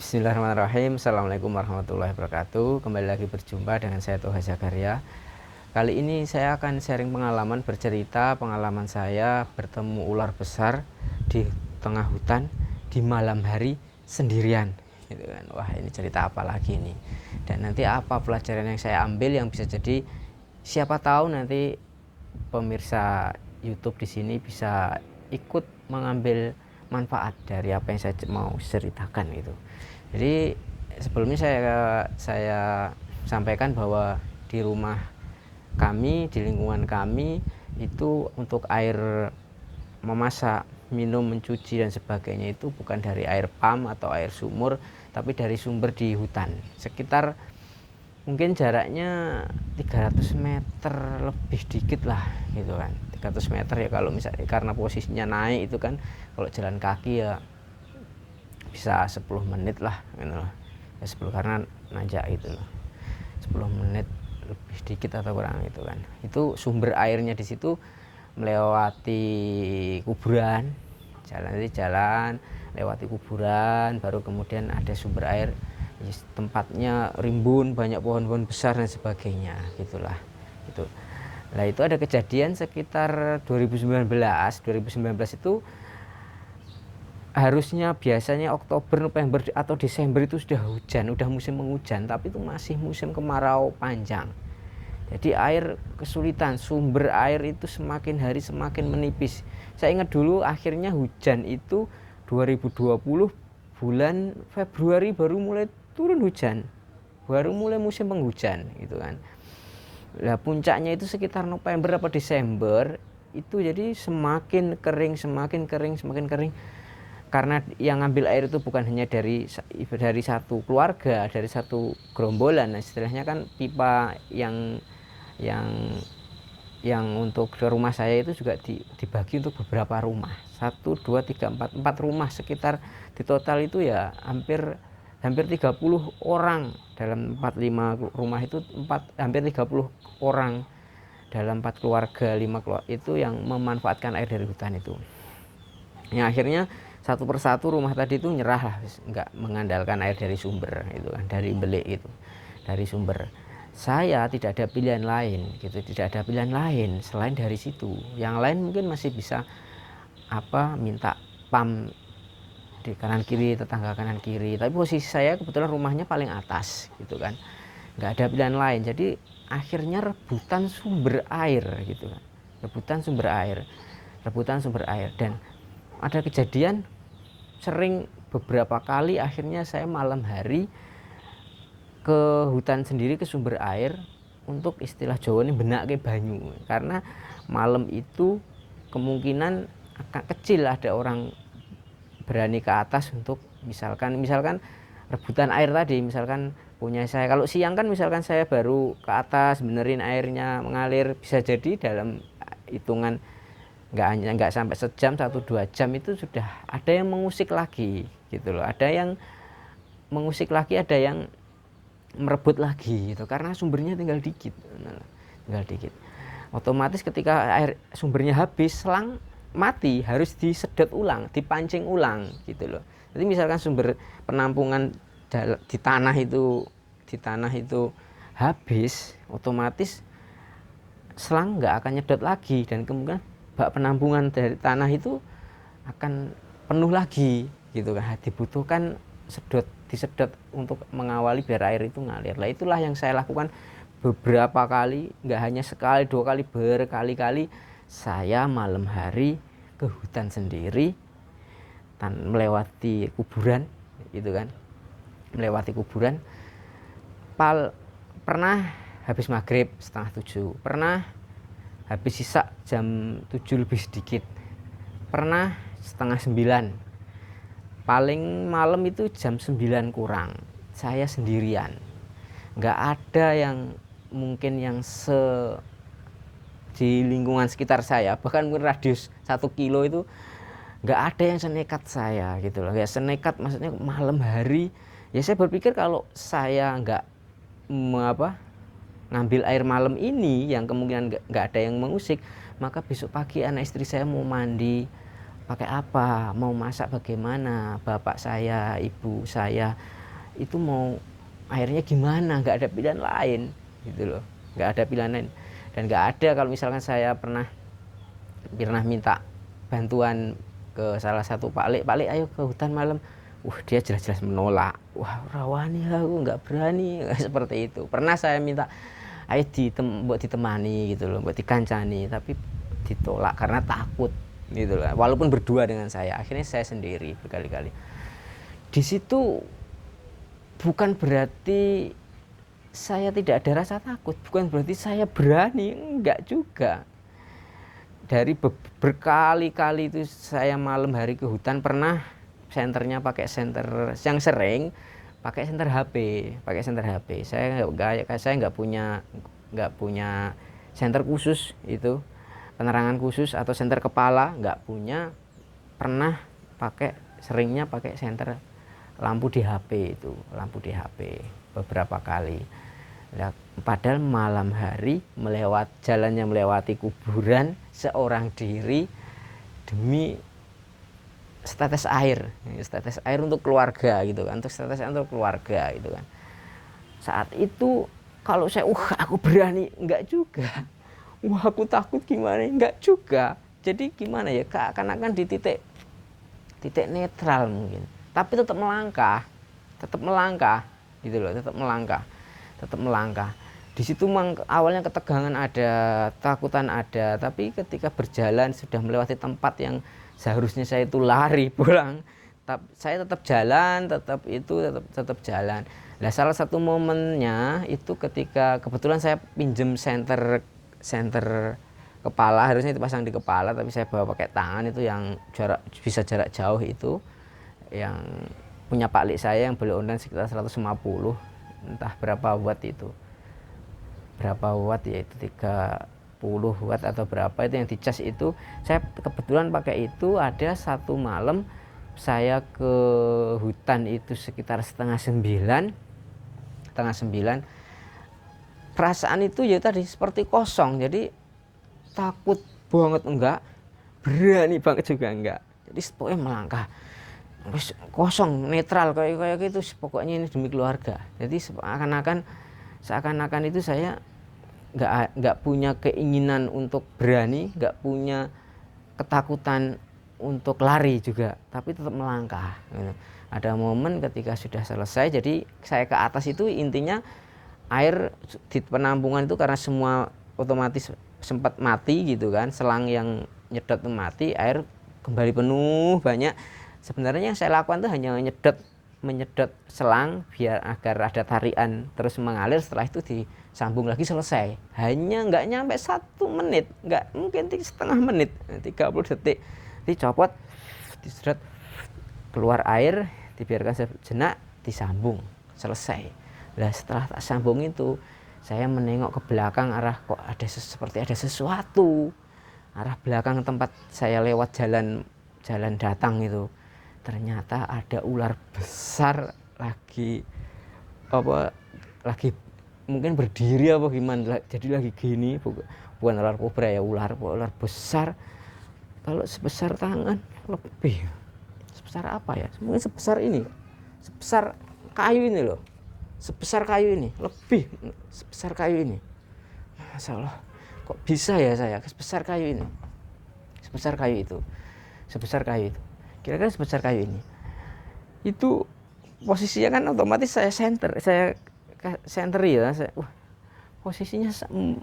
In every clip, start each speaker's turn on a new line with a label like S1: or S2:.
S1: Bismillahirrahmanirrahim. Assalamualaikum warahmatullahi wabarakatuh. Kembali lagi berjumpa dengan saya Toha Zakaria. Kali ini saya akan sharing pengalaman, bercerita pengalaman saya bertemu ular besar di tengah hutan di malam hari sendirian gitu kan. Wah, ini cerita apa lagi nih? Dan nanti apa pelajaran yang saya ambil yang bisa jadi, siapa tahu nanti pemirsa YouTube di sini bisa ikut mengambil manfaat dari apa yang saya mau ceritakan gitu. Jadi sebelumnya saya sampaikan bahwa di rumah kami, di lingkungan kami itu untuk air memasak, minum, mencuci dan sebagainya itu bukan dari air pam atau air sumur, tapi dari sumber di hutan. Sekitar mungkin jaraknya 300 meter lebih dikit lah gitu kan. 300 meter ya, kalau misalnya karena posisinya naik itu kan, kalau jalan kaki ya bisa 10 menit lah gitu loh. Ya 10 karena nanjak itu loh. 10 menit lebih dikit atau kurang itu kan. Itu sumber airnya di situ melewati kuburan. Jalan lewati kuburan, baru kemudian ada sumber air. Tempatnya rimbun, banyak pohon-pohon besar dan sebagainya gitulah. Itu. Nah, itu ada kejadian sekitar 2019 itu, harusnya biasanya Oktober, November atau Desember itu sudah hujan, udah musim penghujan, tapi itu masih musim kemarau panjang. Jadi air kesulitan, sumber air itu semakin hari semakin menipis. Saya ingat dulu akhirnya hujan itu 2020 bulan Februari baru mulai turun hujan, baru mulai musim penghujan gitu kan. Nah, puncaknya itu sekitar November atau Desember itu, jadi semakin kering, semakin kering, semakin kering. Karena yang ngambil air itu bukan hanya dari satu keluarga, dari satu gerombolan. Nah, istilahnya kan pipa yang untuk rumah saya itu juga dibagi untuk beberapa rumah. 1, 2, 3, 4 rumah, sekitar di total itu ya hampir 30 orang dalam 45 rumah itu, hampir 30 orang dalam 4 keluarga, 5 keluarga itu yang memanfaatkan air dari hutan itu. Yang akhirnya satu persatu rumah tadi itu nyerah lah, nggak mengandalkan air dari sumber itu kan, dari belik itu, dari sumber. Saya tidak ada pilihan lain gitu, tidak ada pilihan lain selain dari situ. Yang lain mungkin masih bisa minta pam di kanan kiri, tetangga kanan kiri, tapi posisi saya kebetulan rumahnya paling atas gitu kan, nggak ada pilihan lain. Jadi akhirnya rebutan sumber air gitu kan, rebutan sumber air. Dan ada kejadian sering beberapa kali akhirnya saya malam hari ke hutan sendiri, ke sumber air, untuk istilah Jawa ini benak ke banyu, karena malam itu kemungkinan agak kecil ada orang berani ke atas untuk misalkan rebutan air tadi. Misalkan punya saya, kalau siang kan misalkan saya baru ke atas benerin airnya mengalir, bisa jadi dalam hitungan nggak sampai sejam, 1-2 jam itu sudah ada yang mengusik lagi gitu loh, ada yang mengusik lagi, ada yang merebut lagi gitu, karena sumbernya tinggal dikit. Otomatis ketika air sumbernya habis, selang mati, harus disedot ulang, dipancing ulang gitu loh. Jadi misalkan sumber penampungan di tanah itu habis, otomatis selang nggak akan nyedot lagi, dan kemudian bak penampungan dari tanah itu akan penuh lagi gitu kan. Dibutuhkan disedot untuk mengawali biar air itu ngalir. Lah, itulah yang saya lakukan beberapa kali, nggak hanya sekali 2 kali, berkali-kali saya malam hari ke hutan sendiri, melewati kuburan gitu kan, pernah habis maghrib setengah 7, pernah habis sisa jam 7 lebih sedikit, pernah setengah 9, paling malam itu jam 9 kurang. Saya sendirian, nggak ada yang mungkin yang di lingkungan sekitar saya, bahkan mungkin radius 1 kilo itu nggak ada yang senekat saya gitu loh. Ya senekat maksudnya malam hari. Ya saya berpikir kalau saya nggak ngambil air malam ini, yang kemungkinan nggak ada yang mengusik, maka besok pagi anak istri saya mau mandi, pakai apa, mau masak bagaimana, bapak saya, ibu saya itu mau airnya gimana, nggak ada pilihan lain gitu loh, nggak ada pilihan lain. Dan nggak ada kalau misalkan saya pernah minta bantuan ke salah satu Pak Lek ayo ke hutan malam, dia jelas-jelas menolak, wah rawani aku nggak berani. Seperti itu. Pernah saya minta ayo buat ditemani gitu loh, buat dikancani, tapi ditolak karena takut gitu loh. Walaupun berdua dengan saya, akhirnya saya sendiri berkali-kali. Di situ bukan berarti saya tidak ada rasa takut, bukan berarti saya berani, enggak juga. Dari berkali-kali itu saya malam hari ke hutan, pernah senternya pakai senter yang sering pakai senter HP. Saya nggak punya senter khusus itu, penerangan khusus atau senter kepala nggak punya. Pernah seringnya pakai senter lampu di HP beberapa kali. Nah, padahal malam hari melewati kuburan seorang diri demi setetes air untuk keluarga gitu kan, untuk keluarga gitu kan. Saat itu kalau saya aku berani, enggak juga. Aku takut gimana, enggak juga. Jadi gimana ya, akan di titik netral mungkin, tapi tetap melangkah gitu loh, tetap melangkah. Di situ awalnya ketegangan ada, takutan ada, tapi ketika berjalan sudah melewati tempat yang seharusnya saya itu lari pulang, saya tetap jalan, tetap jalan. Nah, salah satu momennya itu ketika kebetulan saya pinjem senter kepala, harusnya dipasang di kepala tapi saya bawa pakai tangan, itu yang bisa jarak jauh, itu yang punya Pak Lik saya yang beli online sekitar 150, entah berapa watt ya, itu 30 watt atau berapa itu yang dicas. Itu saya kebetulan pakai itu. Ada satu malam saya ke hutan itu sekitar setengah 9, perasaan itu ya tadi seperti kosong, jadi takut banget enggak, berani banget juga enggak, jadi pokoknya melangkah kosong, netral kayak gitu. Pokoknya ini demi keluarga. Jadi seakan-akan itu saya nggak punya keinginan untuk berani, nggak punya ketakutan untuk lari juga, tapi tetap melangkah gitu. Ada momen ketika sudah selesai, jadi saya ke atas itu intinya air di penampungan itu karena semua otomatis sempat mati gitu kan, selang yang nyedot mati, air kembali penuh banyak. Sebenarnya yang saya lakukan itu hanya menyedot selang biar agar ada tarian terus mengalir, setelah itu disambung lagi, selesai. Hanya nggak nyampe 1 menit, nggak mungkin setengah menit, 30 detik dicopot, disedot, keluar air, dibiarkan sejenak, disambung, selesai. Nah, setelah tak sambung itu saya menengok ke belakang, arah kok seperti ada sesuatu, arah belakang tempat saya lewat jalan datang itu. Ternyata ada ular besar lagi mungkin berdiri apa gimana, jadi lagi gini, bukan ular kobra ya, ular besar, kalau sebesar tangan lebih. Sebesar apa ya, mungkin sebesar kayu ini loh, sebesar kayu ini, lebih sebesar kayu ini. Masya Allah, kok bisa ya saya sebesar kayu ini, sebesar kayu itu, kira-kira sebesar kayu ini. Itu posisinya kan otomatis saya senteri ya, posisinya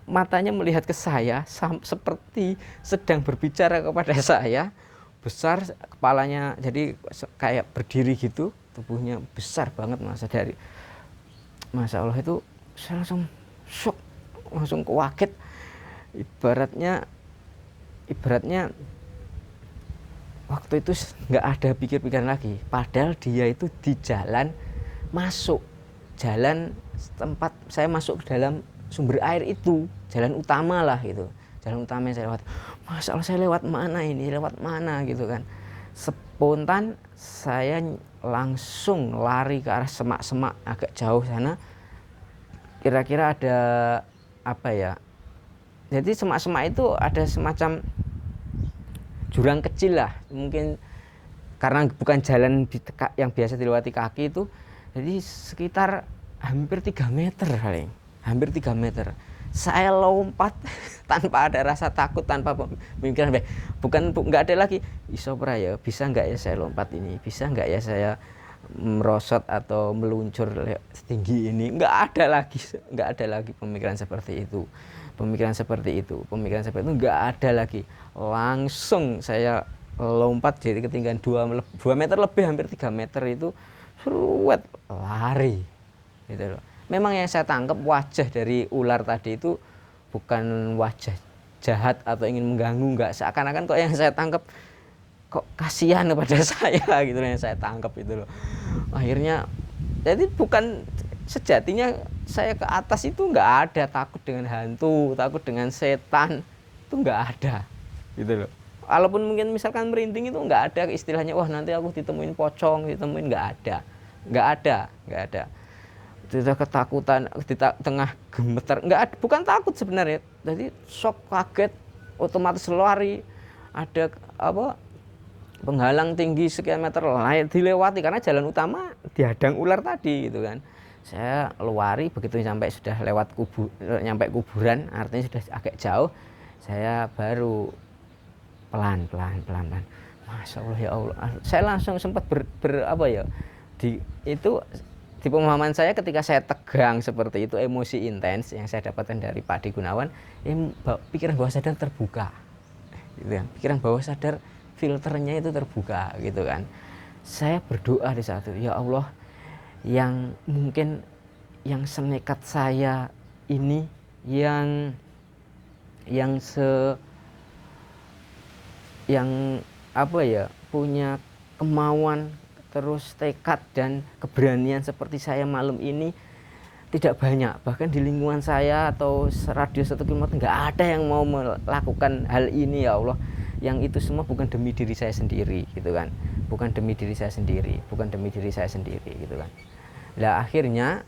S1: matanya melihat ke saya seperti sedang berbicara kepada saya, besar kepalanya, jadi kayak berdiri gitu, tubuhnya besar banget. Masya Allah, itu saya langsung shock, langsung kaget. Ibaratnya waktu itu nggak ada pikir-pikiran lagi, padahal dia itu di jalan tempat saya masuk ke dalam sumber air itu, jalan utama lah gitu, jalan utama yang saya lewat. Masya Allah, saya lewat mana gitu kan. Spontan saya langsung lari ke arah semak-semak agak jauh sana, kira-kira ada apa ya, jadi semak-semak itu ada semacam jurang kecil lah, mungkin karena bukan jalan yang biasa dilewati kaki itu, jadi sekitar hampir 3 meter paling, hampir 3 meter. Saya lompat tanpa ada rasa takut, tanpa pemikiran nggak ada lagi iso ya, bisa nggak ya saya lompat ini, bisa nggak ya saya merosot atau meluncur setinggi ini. Nggak ada lagi pemikiran seperti itu nggak ada lagi. Langsung saya lompat, jadi ketinggian 2 meter lebih, hampir 3 meter itu, seruat lari gitu loh. Memang yang saya tangkap wajah dari ular tadi itu bukan wajah jahat atau ingin mengganggu, enggak, seakan-akan kok yang saya tangkap kok kasihan kepada saya gitu loh, yang saya tangkap itu loh. Akhirnya jadi bukan, sejatinya saya ke atas itu enggak ada takut dengan hantu, takut dengan setan, itu enggak ada gitu loh. Walaupun mungkin misalkan merinding itu enggak ada istilahnya, wah nanti aku ditemuin pocong, enggak ada. Tidak ketakutan di tengah gemeter, bukan takut sebenarnya, jadi shock, kaget, otomatis lari. Ada penghalang tinggi sekian meter dilewati karena jalan utama dihadang ular tadi gitu kan. Saya lari, begitu sampai sudah lewat nyampe kuburan, artinya sudah agak jauh, saya baru pelan. Masya Allah, ya Allah, saya langsung sempat di pemahaman saya, ketika saya tegang seperti itu, emosi intens yang saya dapatkan dari Pak Adi Gunawan, pikiran bawah sadar terbuka gitu kan. Pikiran bawah sadar filternya itu terbuka gitu kan. Saya berdoa di saat itu, ya Allah, yang mungkin yang senekat saya ini, yang punya kemauan, terus tekad dan keberanian seperti saya malam ini tidak banyak. Bahkan di lingkungan saya atau radius 1 km nggak ada yang mau melakukan hal ini, ya Allah. Yang itu semua bukan demi diri saya sendiri gitu kan, bukan demi diri saya sendiri gitu kan. Lah akhirnya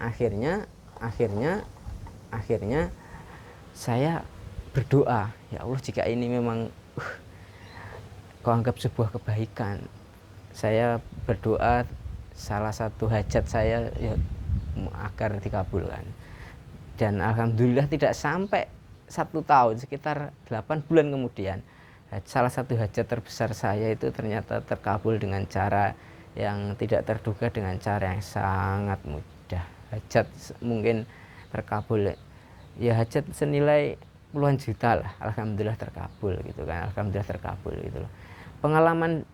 S1: saya berdoa, ya Allah, jika ini memang Kau anggap sebuah kebaikan, saya berdoa salah satu hajat saya ya agar dikabulkan. Dan alhamdulillah tidak sampai 1 tahun, sekitar 8 bulan kemudian, salah satu hajat terbesar saya itu ternyata terkabul dengan cara yang tidak terduga, dengan cara yang sangat mudah. Hajat mungkin terkabul ya, hajat senilai puluhan juta lah, alhamdulillah terkabul gitu kan, alhamdulillah terkabul gitu loh. Pengalaman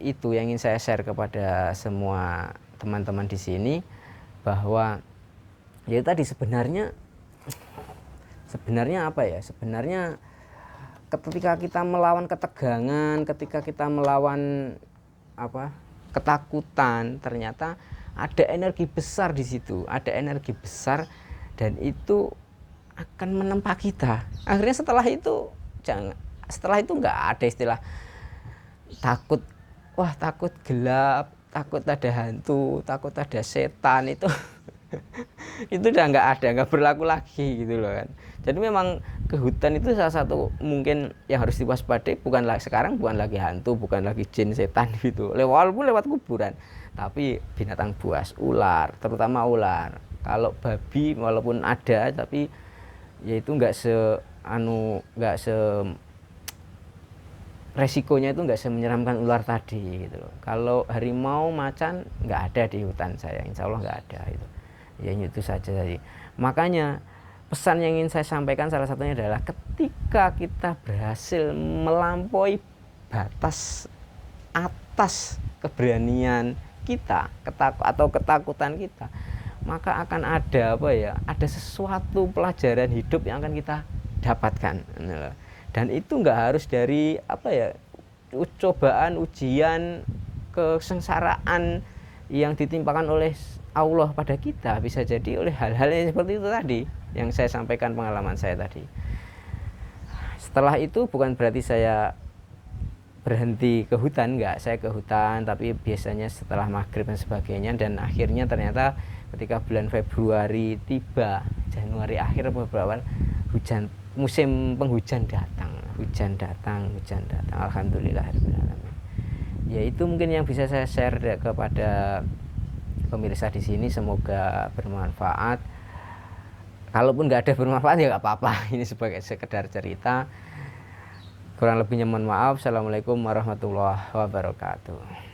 S1: itu yang ingin saya share kepada semua teman-teman di sini, bahwa ya tadi sebenarnya ketika kita melawan ketegangan, ketika kita melawan ketakutan, ternyata ada energi besar di situ, dan itu akan menempa kita. Akhirnya setelah itu nggak ada istilah takut gelap, takut ada hantu, takut ada setan, itu itu udah nggak berlaku lagi gitu loh kan. Jadi memang ke hutan itu salah satu mungkin yang harus diwaspadai, bukan lagi hantu, bukan lagi jin, setan gitu, walaupun lewat kuburan, tapi binatang buas, ular, terutama ular. Kalau babi walaupun ada, tapi ya itu nggak se resikonya itu nggak semenyeramkan ular tadi gitu loh. Kalau harimau, macan nggak ada di hutan saya, insya Allah nggak ada itu. Ya itu saja tadi. Makanya pesan yang ingin saya sampaikan salah satunya adalah ketika kita berhasil melampaui batas atas keberanian kita, ketakutan kita, maka akan ada ada sesuatu pelajaran hidup yang akan kita dapatkan. Dan itu nggak harus dari cobaan, ujian, kesengsaraan yang ditimpakan oleh Allah pada kita, bisa jadi oleh hal-hal yang seperti itu tadi yang saya sampaikan, pengalaman saya tadi. Setelah itu bukan berarti saya berhenti ke hutan, enggak, saya ke hutan tapi biasanya setelah maghrib dan sebagainya. Dan akhirnya ternyata ketika bulan Februari tiba, Januari akhir beberapa musim penghujan datang. hujan datang. Alhamdulillahirobbilalamin. Ya itu mungkin yang bisa saya share kepada pemirsa di sini, semoga bermanfaat. Kalaupun nggak ada bermanfaat ya nggak apa-apa, ini sebagai sekedar cerita. Kurang lebihnya mohon maaf. Assalamualaikum warahmatullahi wabarakatuh.